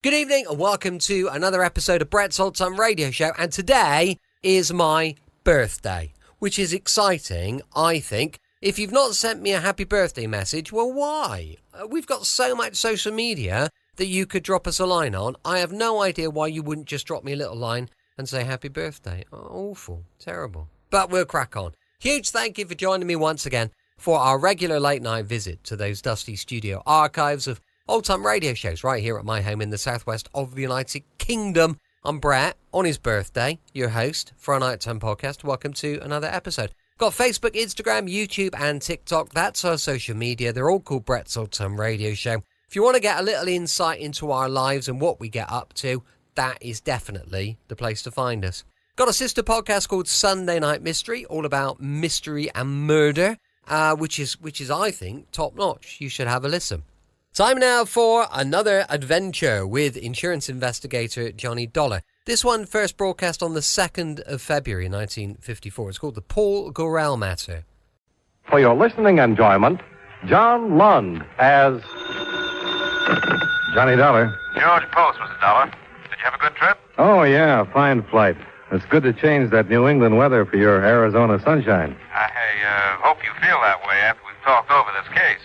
Good evening and welcome to another episode of Brett's Old Time Radio Show. And today is my birthday, which is exciting, I think. If you've not sent me a happy birthday message, well, why? We've got so much social media that you could drop us a line on. I have no idea why you wouldn't just drop me a little line and say happy birthday. Awful, terrible. But we'll crack on. Huge thank you for joining me once again for our regular late night visit to those dusty studio archives of old-time radio shows right here at my home in the southwest of the United Kingdom. I'm Brett, on his birthday, your host for our nighttime podcast. Welcome to another episode. Got Facebook, Instagram, YouTube, and TikTok. That's our social media. They're all called Brett's Old-Time Radio Show. If you want to get a little insight into our lives and what we get up to, that is definitely the place to find us. Got a sister podcast called Sunday Night Mystery, all about mystery and murder, which is, I think, top-notch. You should have a listen. Time now for another adventure with insurance investigator Johnny Dollar. This one first broadcast on the 2nd of February 1954. It's called The Paul Gorrell Matter. For your listening enjoyment, John Lund as Johnny Dollar. George Post, Mr. Dollar. Did you have a good trip? Oh, yeah, fine flight. It's good to change that New England weather for your Arizona sunshine. I hope you feel that way after we've talked over this case.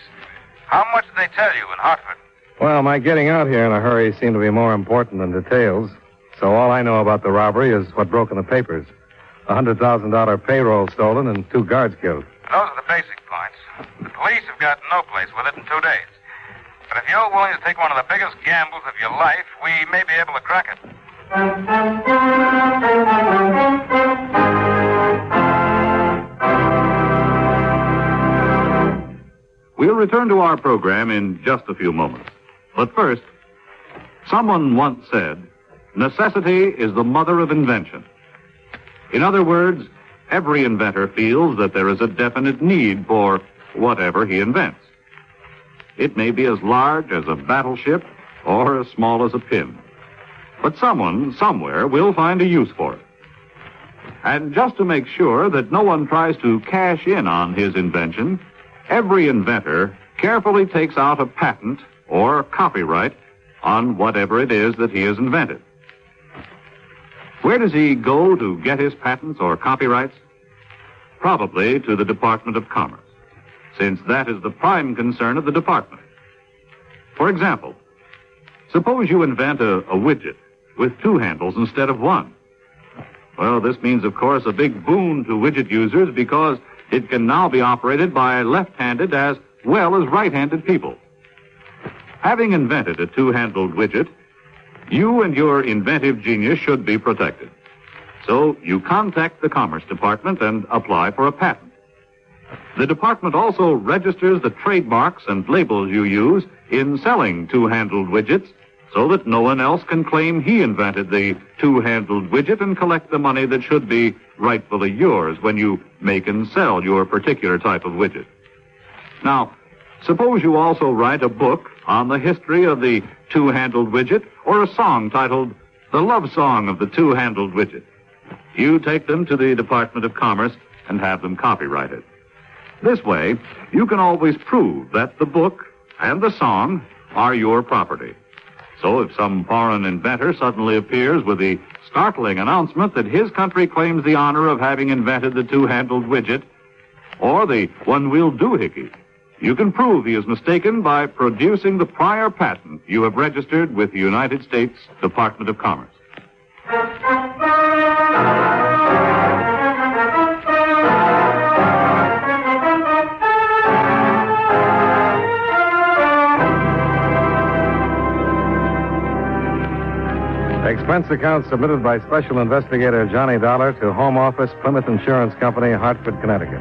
How much did they tell you in Hartford? Well, my getting out here in a hurry seemed to be more important than details. So all I know about the robbery is what broke in the papers. A $100,000 payroll stolen and 2 guards killed. Those are the basic points. The police have got no place with it in 2 days. But if you're willing to take one of the biggest gambles of your life, we may be able to crack it. We'll return to our program in just a few moments. But first, someone once said, necessity is the mother of invention. In other words, every inventor feels that there is a definite need for whatever he invents. It may be as large as a battleship or as small as a pin. But someone, somewhere, will find a use for it. And just to make sure that no one tries to cash in on his invention, every inventor carefully takes out a patent or copyright on whatever it is that he has invented. Where does he go to get his patents or copyrights? Probably to the Department of Commerce, since that is the prime concern of the department. For example, suppose you invent a widget with 2 handles instead of 1. Well, this means, of course, a big boon to widget users because it can now be operated by left-handed as well as right-handed people. Having invented a 2-handled widget, you and your inventive genius should be protected. So you contact the Commerce Department and apply for a patent. The department also registers the trademarks and labels you use in selling 2-handled widgets so that no one else can claim he invented the 2-handled widget and collect the money that should be rightfully yours when you make and sell your particular type of widget. Now, suppose you also write a book on the history of the 2-handled widget or a song titled The Love Song of the 2-handled widget. You take them to the Department of Commerce and have them copyrighted. This way, you can always prove that the book and the song are your property. So if some foreign inventor suddenly appears with the startling announcement that his country claims the honor of having invented the 2-handled widget or the one-wheel doohickey, you can prove he is mistaken by producing the prior patent you have registered with the United States Department of Commerce. Expense account submitted by Special Investigator Johnny Dollar to Home Office, Plymouth Insurance Company, Hartford, Connecticut.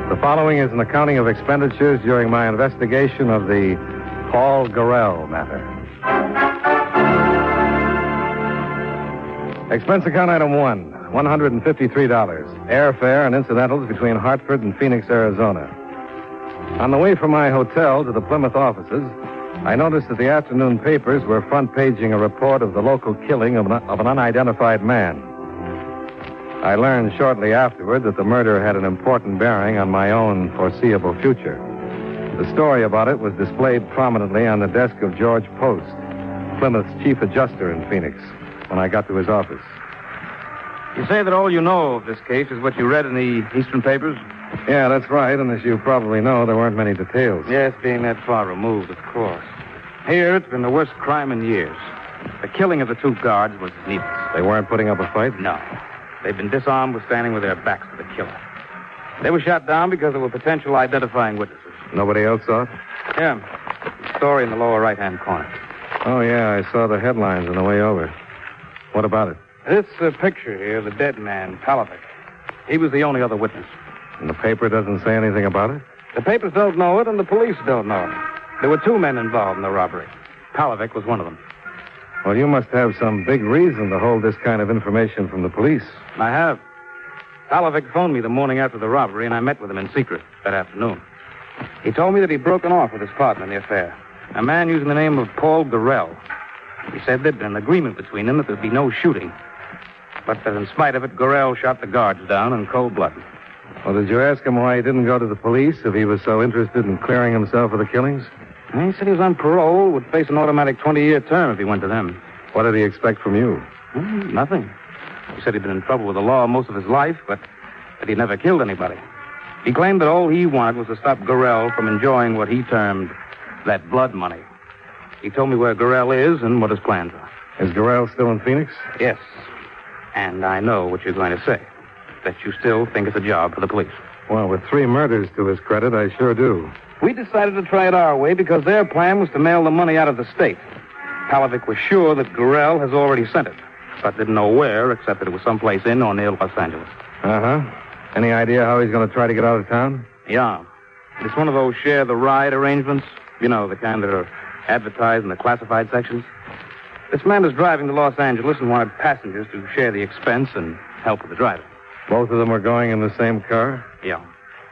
The following is an accounting of expenditures during my investigation of the Paul Gorrell matter. Expense account item 1, $153. Airfare and incidentals between Hartford and Phoenix, Arizona. On the way from my hotel to the Plymouth offices, I noticed that the afternoon papers were front-paging a report of the local killing of an unidentified man. I learned shortly afterward that the murder had an important bearing on my own foreseeable future. The story about it was displayed prominently on the desk of George Post. Plymouth's chief adjuster in Phoenix, when I got to his office. You say that all you know of this case is what you read in the Eastern papers? Yeah, that's right, and as you probably know, there weren't many details. Yes, being that far removed, of course. Here, it's been the worst crime in years. The killing of the two guards was needless. They weren't putting up a fight? No. They've been disarmed with standing with their backs to the killer. They were shot down because there were potential identifying witnesses. Nobody else saw it? Yeah. Story in the lower right-hand corner. Oh, yeah, I saw the headlines on the way over. What about it? This picture here, the dead man, Palovic. He was the only other witness. And the paper doesn't say anything about it? The papers don't know it, and the police don't know it. There were two men involved in the robbery. Palovic was one of them. Well, you must have some big reason to hold this kind of information from the police. I have. Palovic phoned me the morning after the robbery, and I met with him in secret that afternoon. He told me that he'd broken off with his partner in the affair, a man using the name of Paul Gorrell. He said there'd been an agreement between them that there'd be no shooting, but that in spite of it, Gorrell shot the guards down in cold blood. Well, did you ask him why he didn't go to the police if he was so interested in clearing himself of the killings? He said he was on parole, would face an automatic 20-year term if he went to them. What did he expect from you? Nothing. He said he'd been in trouble with the law most of his life, but that he'd never killed anybody. He claimed that all he wanted was to stop Gorrell from enjoying what he termed that blood money. He told me where Gorrell is and what his plans are. Is Gorrell still in Phoenix? Yes. And I know what you're going to say. That you still think it's a job for the police. Well, with 3 murders to his credit, I sure do. We decided to try it our way because their plan was to mail the money out of the state. Palovic was sure that Gorrell has already sent it, but didn't know where, except that it was someplace in or near Los Angeles. Uh-huh. Any idea how he's going to try to get out of town? Yeah. It's one of those share the ride arrangements. You know, the kind that are advertised in the classified sections. This man is driving to Los Angeles and wanted passengers to share the expense and help with the driving. Both of them are going in the same car? Yeah.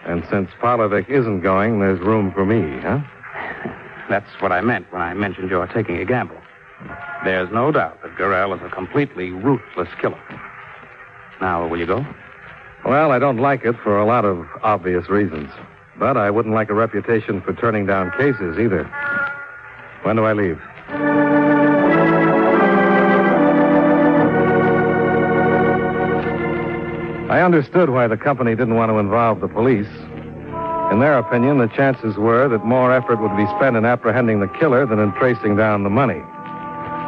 And since Palovic isn't going, there's room for me, huh? That's what I meant when I mentioned you're taking a gamble. There's no doubt that Gorrell is a completely ruthless killer. Now, will you go? Well, I don't like it for a lot of obvious reasons. But I wouldn't like a reputation for turning down cases either. When do I leave? I understood why the company didn't want to involve the police. In their opinion, the chances were that more effort would be spent in apprehending the killer than in tracing down the money.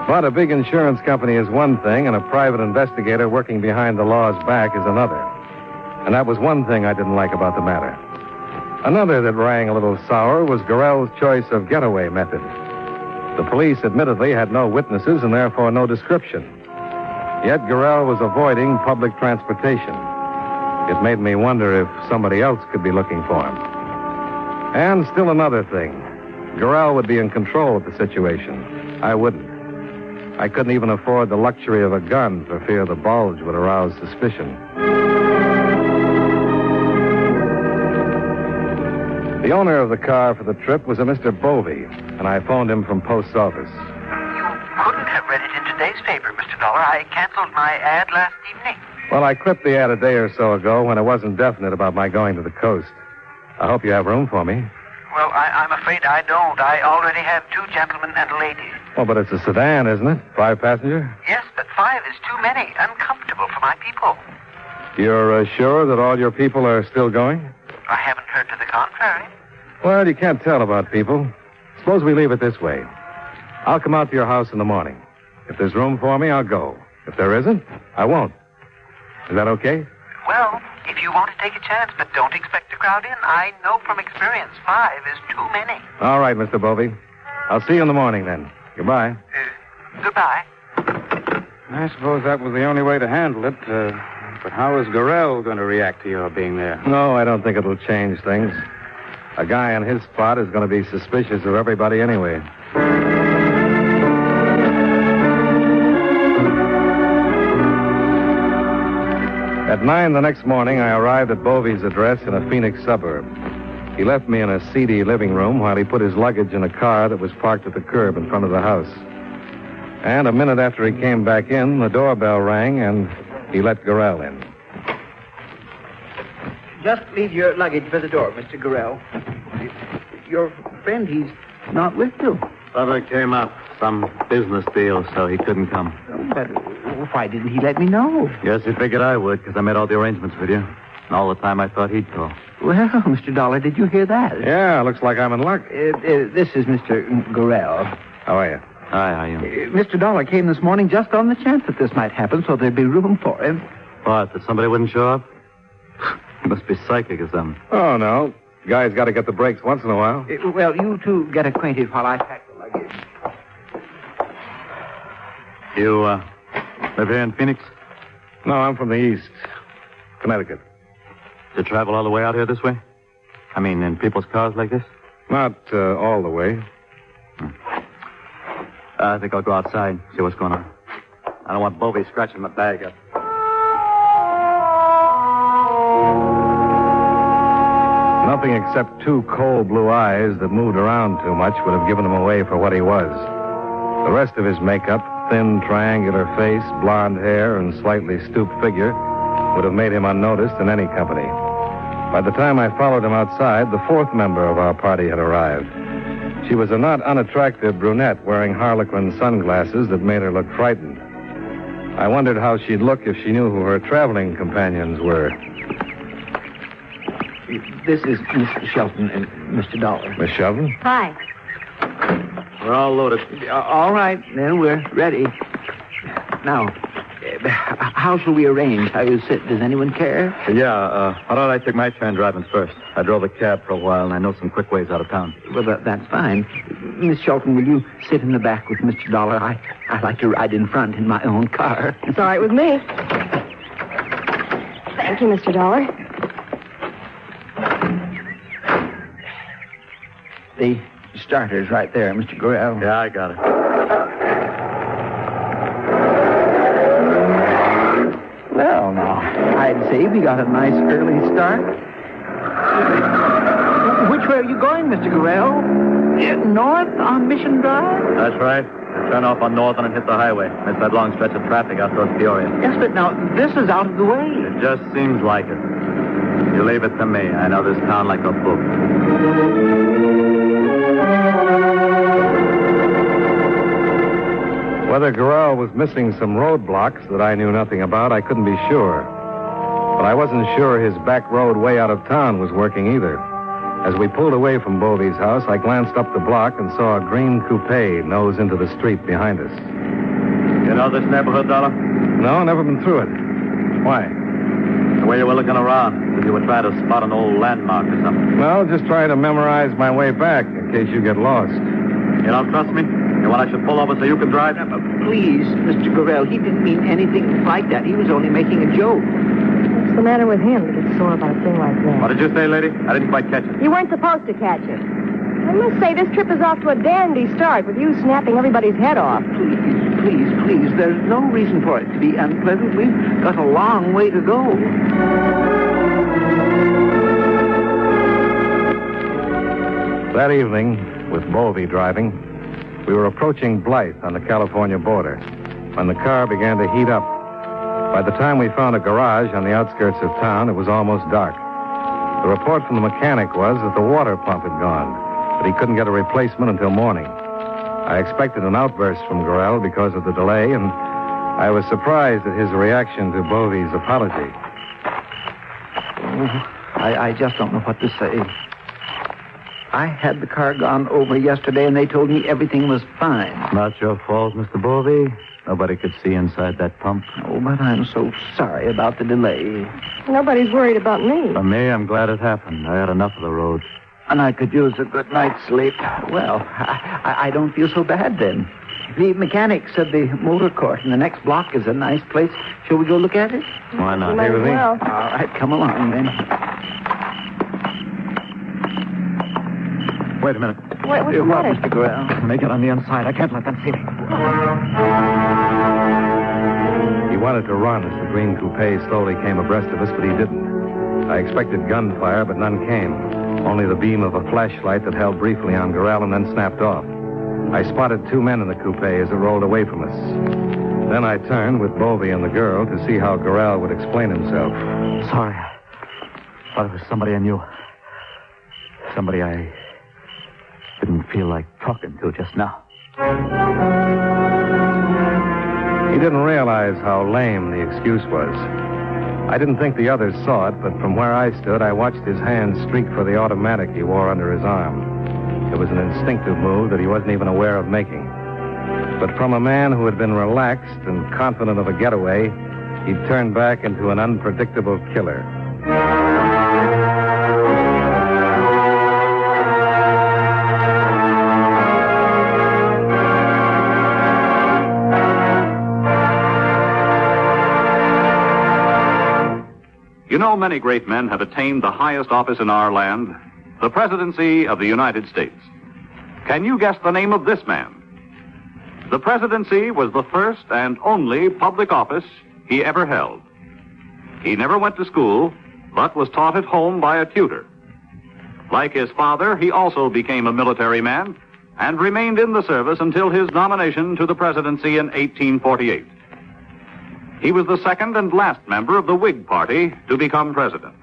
But a big insurance company is one thing, and a private investigator working behind the law's back is another. And that was one thing I didn't like about the matter. Another that rang a little sour was Gorrell's choice of getaway method. The police admittedly had no witnesses and therefore no description. Yet Gorrell was avoiding public transportation. It made me wonder if somebody else could be looking for him. And still another thing. Gorrell would be in control of the situation. I wouldn't. I couldn't even afford the luxury of a gun for fear the bulge would arouse suspicion. The owner of the car for the trip was a Mr. Bovey, and I phoned him from post office. You couldn't have read it in today's paper, Mr. Dollar. I canceled my ad last evening. Well, I clipped the ad a day or so ago when I wasn't definite about my going to the coast. I hope you have room for me. Well, I'm afraid I don't. I already have 2 gentlemen and a lady. Oh, but it's a sedan, isn't it? 5-passenger? Yes, but 5 is too many. Uncomfortable for my people. You're sure that all your people are still going? I haven't heard to the contrary. Well, you can't tell about people. Suppose we leave it this way. I'll come out to your house in the morning. If there's room for me, I'll go. If there isn't, I won't. Is that okay? Well, if you want to take a chance, but don't expect to crowd in, I know from experience 5 is too many. All right, Mr. Bovey. I'll see you in the morning then. Goodbye. Goodbye. I suppose that was the only way to handle it. But how is Gorrell going to react to your being there? No, I don't think it'll change things. A guy in his spot is going to be suspicious of everybody anyway. At 9 the next morning, I arrived at Bovey's address in a Phoenix suburb. He left me in a seedy living room while he put his luggage in a car that was parked at the curb in front of the house. And a minute after he came back in, the doorbell rang, and he let Gorrell in. Just leave your luggage by the door, Mr. Gorrell. Your friend, he's not with you. Brother came up. Some business deal, so he couldn't come. But why didn't he let me know? Guess he figured I would, because I made all the arrangements with you. And all the time I thought he'd call. Well, Mr. Dollar, did you hear that? Yeah, looks like I'm in luck. This is Mr. Gorrell. How are you? Hi, how are you? Mr. Dollar came this morning just on the chance that this might happen, so there'd be room for him. What, that somebody wouldn't show up? He must be psychic or something. Oh, no. Guy's got to get the breaks once in a while. Well, you two get acquainted while I pack the luggage. You, live here in Phoenix? No, I'm from the East. Connecticut. To travel all the way out here this way? I mean, in people's cars like this? Not all the way. I think I'll go outside and see what's going on. I don't want Bovey scratching my bag up. Nothing except two cold blue eyes that moved around too much would have given him away for what he was. The rest of his makeup, thin, triangular face, blonde hair, and slightly stooped figure, would have made him unnoticed in any company. By the time I followed him outside, the fourth member of our party had arrived. She was a not unattractive brunette wearing harlequin sunglasses that made her look frightened. I wondered how she'd look if she knew who her traveling companions were. This is Miss Shelton and Mr. Dollar. Miss Shelton? Hi. We're all loaded. All right, then we're ready. Now, how shall we arrange how you sit? Does anyone care? Yeah, why don't I take my turn driving first? I drove a cab for a while, and I know some quick ways out of town. Well, that's fine. Miss Shelton, will you sit in the back with Mr. Dollar? I like to ride in front in my own car. It's all right with me. Thank you, Mr. Dollar. The starter's right there, Mr. Gorrell. Yeah, I got it. Well, now, I'd say we got a nice early start. Which way are you going, Mr. Gorrell? North on Mission Drive? That's right. Turn off on Northern and hit the highway. Miss that long stretch of traffic out towards Peoria. Yes, but now, this is out of the way. It just seems like it. You leave it to me. I know this town like a book. Whether Gorrell was missing some roadblocks that I knew nothing about, I couldn't be sure. But I wasn't sure his back road way out of town was working either. As we pulled away from Bovey's house, I glanced up the block and saw a green coupe nose into the street behind us. You know this neighborhood, Dollar? No, never been through it. Why? The way you were looking around, if you were trying to spot an old landmark or something. Well, just trying to memorize my way back in case you get lost. You don't trust me? You want I should pull over so you can drive? Please, Mr. Gorrell, he didn't mean anything like that. He was only making a joke. What's the matter with him to get sore about a thing like that? What did you say, lady? I didn't quite catch it. You weren't supposed to catch it. I must say, this trip is off to a dandy start with you snapping everybody's head off. Please, there's no reason for it to be unpleasant. We've got a long way to go. That evening, with Bovey driving, we were approaching Blythe on the California border when the car began to heat up. By the time we found a garage on the outskirts of town, it was almost dark. The report from the mechanic was that the water pump had gone, but he couldn't get a replacement until morning. I expected an outburst from Gorrell because of the delay, and I was surprised at his reaction to Bovey's apology. I just don't know what to say. I had the car gone over yesterday, and they told me everything was fine. Not your fault, Mr. Bovey. Nobody could see inside that pump. Oh, but I'm so sorry about the delay. Nobody's worried about me. For me, I'm glad it happened. I had enough of the road. And I could use a good night's sleep. Well, I don't feel so bad then. The mechanic said the motor court in the next block is a nice place. Shall we go look at it? Why not? You might as well. All right, come along then. Wait a minute. What's the What, matter? Mr. Gorrell? Make it on the inside. I can't let them see me. He wanted to run as the green coupe slowly came abreast of us, but he didn't. I expected gunfire, but none came. Only the beam of a flashlight that held briefly on Gorrell and then snapped off. I spotted two men in the coupe as it rolled away from us. Then I turned with Bovey and the girl to see how Gorrell would explain himself. Sorry. Thought it was somebody I knew. Somebody I didn't feel like talking to just now. He didn't realize how lame the excuse was. I didn't think the others saw it, but from where I stood, I watched his hand streak for the automatic he wore under his arm. It was an instinctive move that he wasn't even aware of making. But from a man who had been relaxed and confident of a getaway, he turned back into an unpredictable killer. You know, many great men have attained the highest office in our land, the presidency of the United States. Can you guess the name of this man? The presidency was the first and only public office he ever held. He never went to school, but was taught at home by a tutor. Like his father, he also became a military man and remained in the service until his nomination to the presidency in 1848. He was the second and last member of the Whig Party to become president.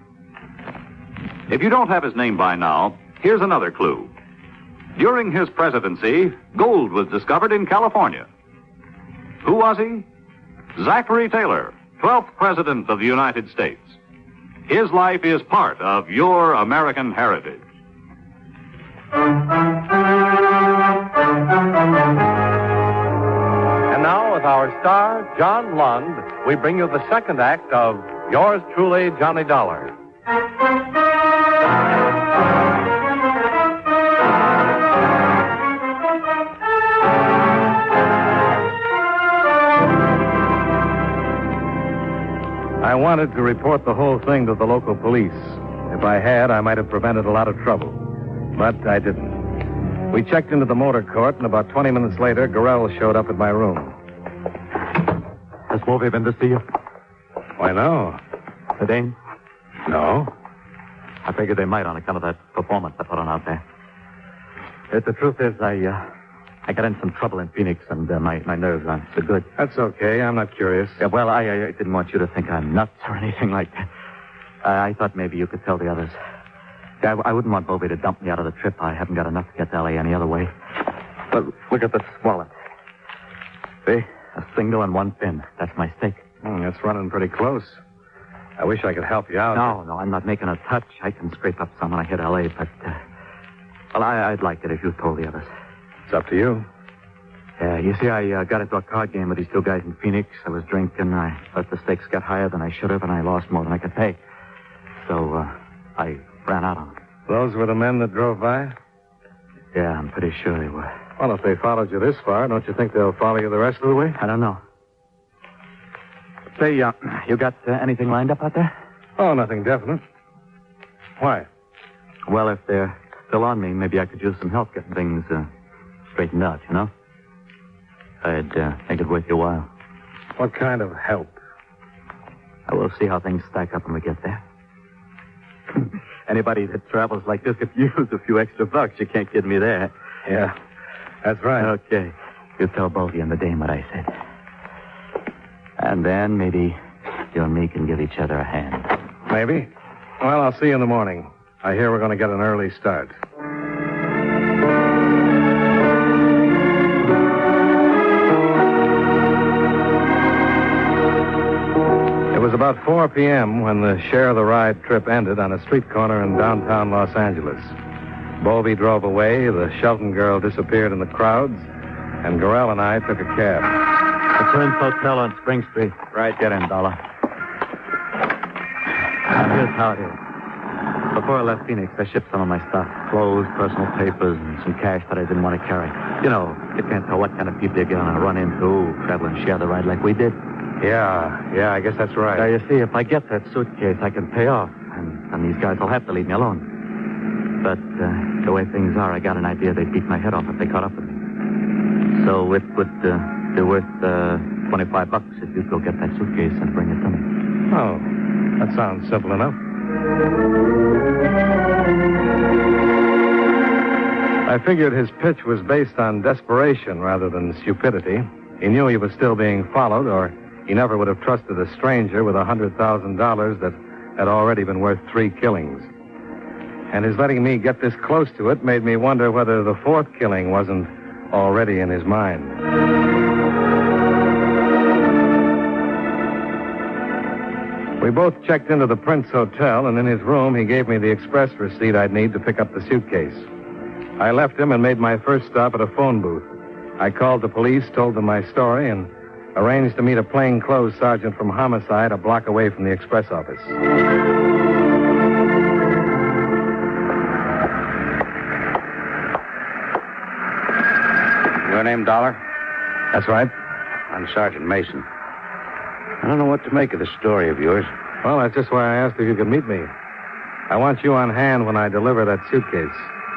If you don't have his name by now, here's another clue. During his presidency, gold was discovered in California. Who was he? Zachary Taylor, 12th President of the United States. His life is part of your American heritage. And now, with our star, John Lund, we bring you the second act of Yours Truly, Johnny Dollar. I wanted to report the whole thing to the local police. If I had, I might have prevented a lot of trouble. But I didn't. We checked into the motor court, and about 20 minutes later, Gorrell showed up at my room. Has Bovey been to see you? Why, no. The Dane? No. I figured they might on account of that performance I put on out there. The truth is, I got in some trouble in Phoenix, and my nerves aren't so good. That's okay. I'm not curious. Yeah, well, I didn't want you to think I'm nuts or anything like that. I thought maybe you could tell the others. I wouldn't want Bovey to dump me out of the trip. I haven't got enough to get to L.A. any other way. But look at this wallet. See? A single and one pin. That's my stake. That's running pretty close. I wish I could help you out. No, I'm not making a touch. I can scrape up some when I hit L.A., but... well, I'd like it if you told the others. It's up to you. Yeah, you see, I got into a card game with these two guys in Phoenix. I was drinking. I let the stakes get higher than I should have, and I lost more than I could pay. So, I ran out on them. Those were the men that drove by? Yeah, I'm pretty sure they were. Well, if they followed you this far, don't you think they'll follow you the rest of the way? I don't know. Say, you got anything lined up out there? Oh, nothing definite. Why? Well, if they're still on me, maybe I could use some help getting things straightened out, you know? I'd make it worth your while. What kind of help? I will see how things stack up when we get there. Anybody that travels like this could use a few extra bucks. You can't kid me there. Yeah, that's right. Okay. You tell Bovey and the Dame what I said. And then maybe you and me can give each other a hand. Maybe. Well, I'll see you in the morning. I hear we're going to get an early start. It was about 4 p.m. when the share of the ride trip ended on a street corner in downtown Los Angeles. Bovey drove away, the Shelton girl disappeared in the crowds, and Gorrell and I took a cab. The Twins Hotel on Spring Street. Right, get in, Dollar. Now, here's how it is. Before I left Phoenix, I shipped some of my stuff. Clothes, personal papers, and some cash that I didn't want to carry. You know, you can't tell what kind of people you're going to run into, travel and share the ride like we did. Yeah, I guess that's right. Now, you see, if I get that suitcase, I can pay off. And these guys will have to leave me alone. But the way things are, I got an idea they'd beat my head off if they caught up with me. So it would be worth $25 if you'd go get that suitcase and bring it to me. Oh, that sounds simple enough. I figured his pitch was based on desperation rather than stupidity. He knew he was still being followed, or he never would have trusted a stranger with $100,000 that had already been worth 3 killings. And his letting me get this close to it made me wonder whether the 4th killing wasn't already in his mind. We both checked into the Prince Hotel, and in his room, he gave me the express receipt I'd need to pick up the suitcase. I left him and made my first stop at a phone booth. I called the police, told them my story, and arranged to meet a plainclothes sergeant from homicide a block away from the express office. Your name, Dollar? That's right. I'm Sergeant Mason. I don't know what to make of this story of yours. Well, that's just why I asked if you could meet me. I want you on hand when I deliver that suitcase.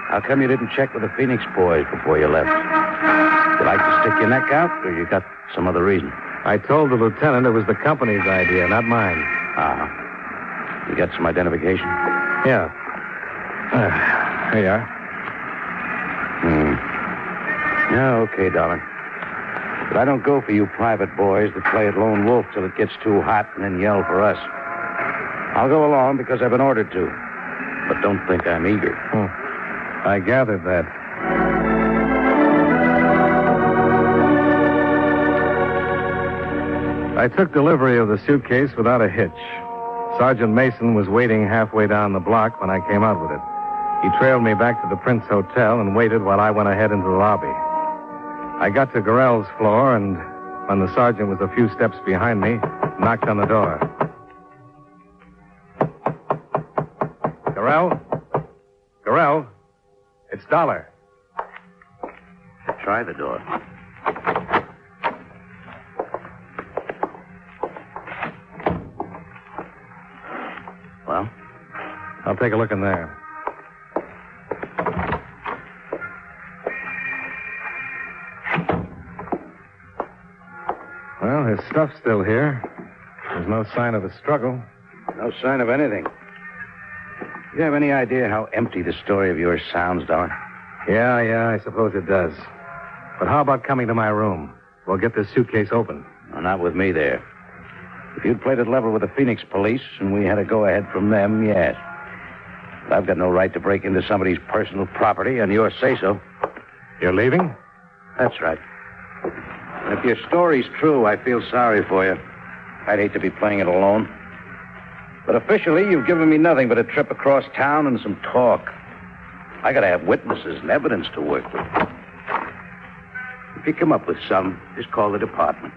How come you didn't check with the Phoenix boys before you left? You like to stick your neck out, or you got some other reason? I told the lieutenant it was the company's idea, not mine. Uh-huh. You got some identification? Yeah. Here you are. Yeah, okay, Dollar. But I don't go for you private boys that play at lone wolf till it gets too hot and then yell for us. I'll go along because I've been ordered to. But don't think I'm eager. I gathered that. I took delivery of the suitcase without a hitch. Sergeant Mason was waiting halfway down the block when I came out with it. He trailed me back to the Prince Hotel and waited while I went ahead into the lobby. I got to Gorrell's floor, and when the sergeant was a few steps behind me, knocked on the door. Gorrell? Gorrell? It's Dollar. Try the door. Well? I'll take a look in there. Well, his stuff's still here. There's no sign of a struggle. No sign of anything. You have any idea how empty the story of yours sounds, Dollar? Yeah, I suppose it does. But how about coming to my room? We'll get this suitcase open. No, not with me there. If you'd played it level with the Phoenix police and we had a go-ahead from them, yes. But I've got no right to break into somebody's personal property on your say-so. You're leaving? That's right. And if your story's true, I feel sorry for you. I'd hate to be playing it alone. But officially, you've given me nothing but a trip across town and some talk. I gotta have witnesses and evidence to work with. If you come up with some, just call the department.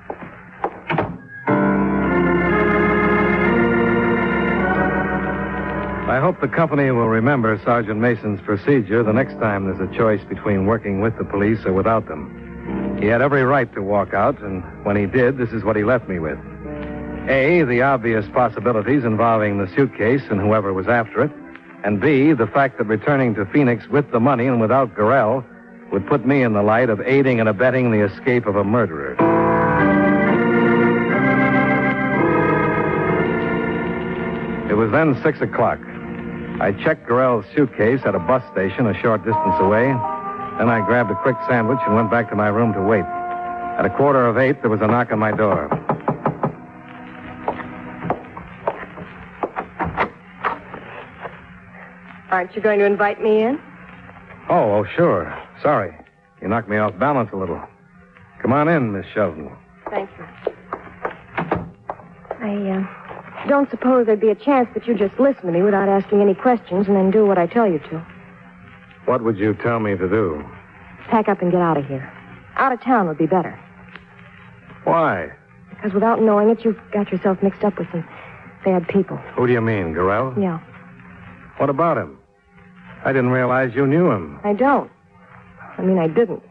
I hope the company will remember Sergeant Mason's procedure the next time there's a choice between working with the police or without them. He had every right to walk out, and when he did, this is what he left me with. A, the obvious possibilities involving the suitcase and whoever was after it. And B, the fact that returning to Phoenix with the money and without Gorrell would put me in the light of aiding and abetting the escape of a murderer. It was then 6 o'clock. I checked Gorrell's suitcase at a bus station a short distance away. Then I grabbed a quick sandwich and went back to my room to wait. At 7:45, there was a knock on my door. Aren't you going to invite me in? Oh, sure. Sorry. You knocked me off balance a little. Come on in, Miss Shelton. Thank you. I don't suppose there'd be a chance that you just listen to me without asking any questions and then do what I tell you to. What would you tell me to do? Pack up and get out of here. Out of town would be better. Why? Because without knowing it, you've got yourself mixed up with some bad people. Who do you mean, Gorrell? Yeah. What about him? I didn't realize you knew him. I don't. I didn't.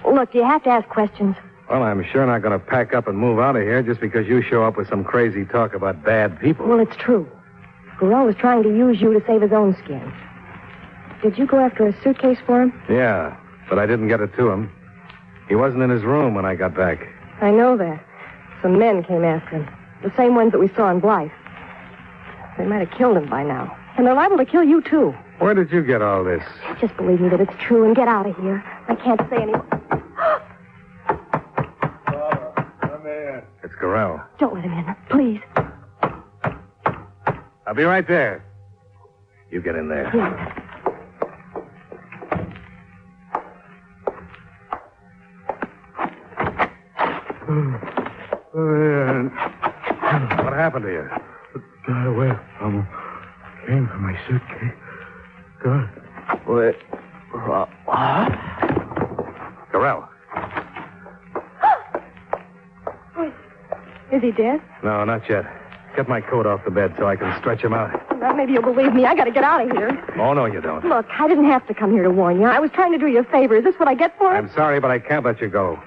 Look, do you have to ask questions? Well, I'm sure not going to pack up and move out of here just because you show up with some crazy talk about bad people. Well, it's true. Gorrell was trying to use you to save his own skin. Did you go after a suitcase for him? Yeah, but I didn't get it to him. He wasn't in his room when I got back. I know that. Some men came after him. The same ones that we saw in Blythe. They might have killed him by now. And they're liable to kill you, too. Where did you get all this? Just believe me that it's true and get out of here. I can't say any more. Come in. It's Gorrell. Don't let him in, please. I'll be right there. You get in there. Yes. What happened to you? Got away from him. Came for my suitcase. Got away. Gorrell. Is he dead? No, not yet. Get my coat off the bed so I can stretch him out. Well, maybe you'll believe me. I got to get out of here. Oh, no, you don't. Look, I didn't have to come here to warn you. I was trying to do you a favor. Is this what I get for it? I'm sorry, but I can't let you go.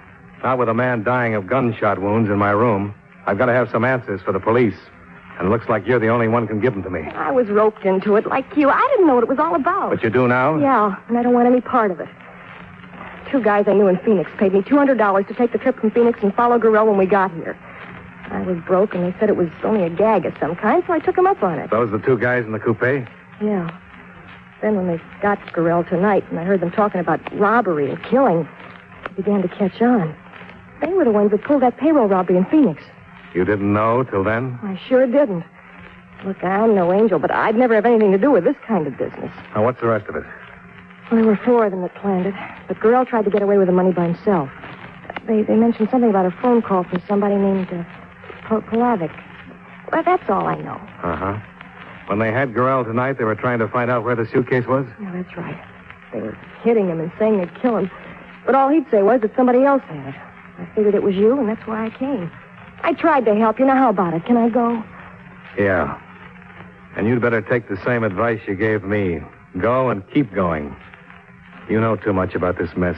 Not with a man dying of gunshot wounds in my room. I've got to have some answers for the police. And it looks like you're the only one who can give them to me. I was roped into it like you. I didn't know what it was all about. But you do now? Yeah, and I don't want any part of it. Two guys I knew in Phoenix paid me $200 to take the trip from Phoenix and follow Gorrell when we got here. I was broke, and they said it was only a gag of some kind, so I took them up on it. Those the two guys in the coupe? Yeah. Then when they got Gorrell tonight, and I heard them talking about robbery and killing, it began to catch on. They were the ones that pulled that payroll robbery in Phoenix. You didn't know till then? I sure didn't. Look, I'm no angel, but I'd never have anything to do with this kind of business. Now, what's the rest of it? Well, there were four of them that planned it, but Gorrell tried to get away with the money by himself. They mentioned something about a phone call from somebody named Polavic. Well, that's all I know. Uh-huh. When they had Gorrell tonight, they were trying to find out where the suitcase was? Yeah, that's right. They were hitting him and saying they'd kill him. But all he'd say was that somebody else had it. I figured it was you, and that's why I came. I tried to help you. Now, how about it? Can I go? Yeah. And you'd better take the same advice you gave me. Go and keep going. You know too much about this mess.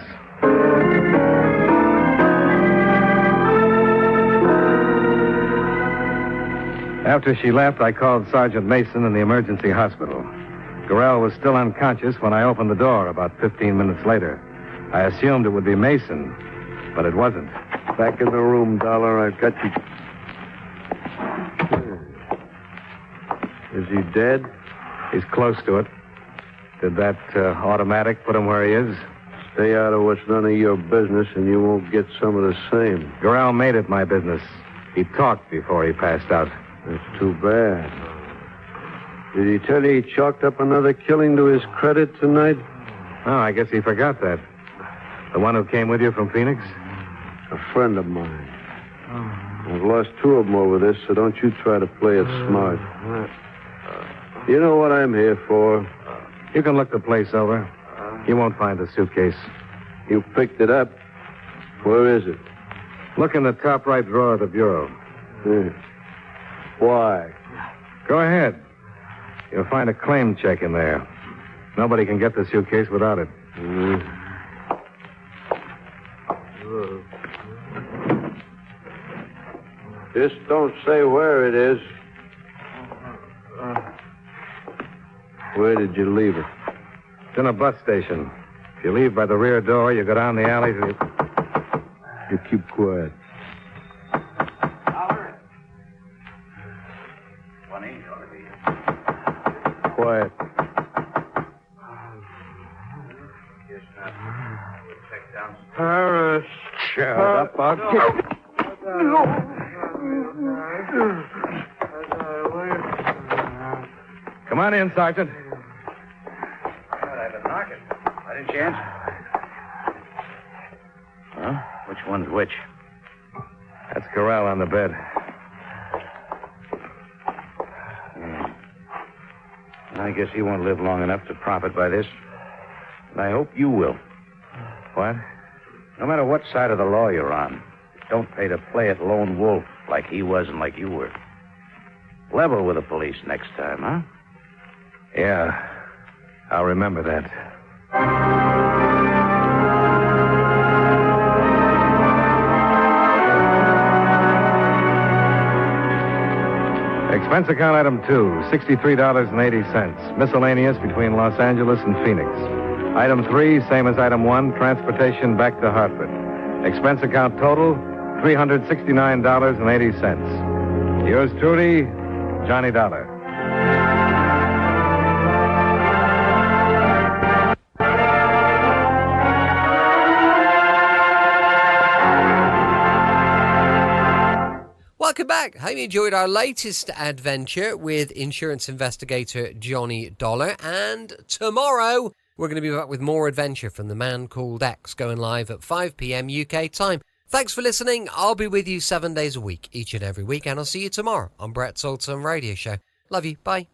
After she left, I called Sergeant Mason in the emergency hospital. Gorrell was still unconscious when I opened the door about 15 minutes later. I assumed it would be Mason, but it wasn't. Back in the room, Dollar. I've got you. Is he dead? He's close to it. Did that automatic put him where he is? Stay out of what's none of your business, and you won't get some of the same. Gorrell made it my business. He talked before he passed out. That's too bad. Did he tell you he chalked up another killing to his credit tonight? Oh, I guess he forgot that. The one who came with you from Phoenix? A friend of mine. I've lost two of them over this, so don't you try to play it smart. You know what I'm here for. You can look the place over. You won't find the suitcase. You picked it up. Where is it? Look in the top right drawer of the bureau. Why? Go ahead. You'll find a claim check in there. Nobody can get the suitcase without it. Just don't say where it is. Where did you leave it? It's in a bus station. If you leave by the rear door, you go down the alley to... You keep quiet. Quiet. Paris. Shut up. I'll get... Come on in, Sergeant. I've been knocking. Why didn't you answer? Huh? Which one's which? That's Gorrell on the bed. I guess he won't live long enough to profit by this. And I hope you will. What? No matter what side of the law you're on, don't pay to play at lone wolf like he was and like you were. Level with the police next time, huh? Yeah. I'll remember that. Expense account item 2, $63.80. Miscellaneous between Los Angeles and Phoenix. Item 3, same as item 1, transportation back to Hartford. Expense account total, $369.80. Yours truly, Johnny Dollar. Welcome back. Hope you enjoyed our latest adventure with insurance investigator Johnny Dollar. And tomorrow, we're going to be back with more adventure from The Man Called X, going live at 5 p.m. UK time. Thanks for listening. I'll be with you 7 days a week, each and every week, and I'll see you tomorrow on Brett Salt's Radio Show. Love you. Bye.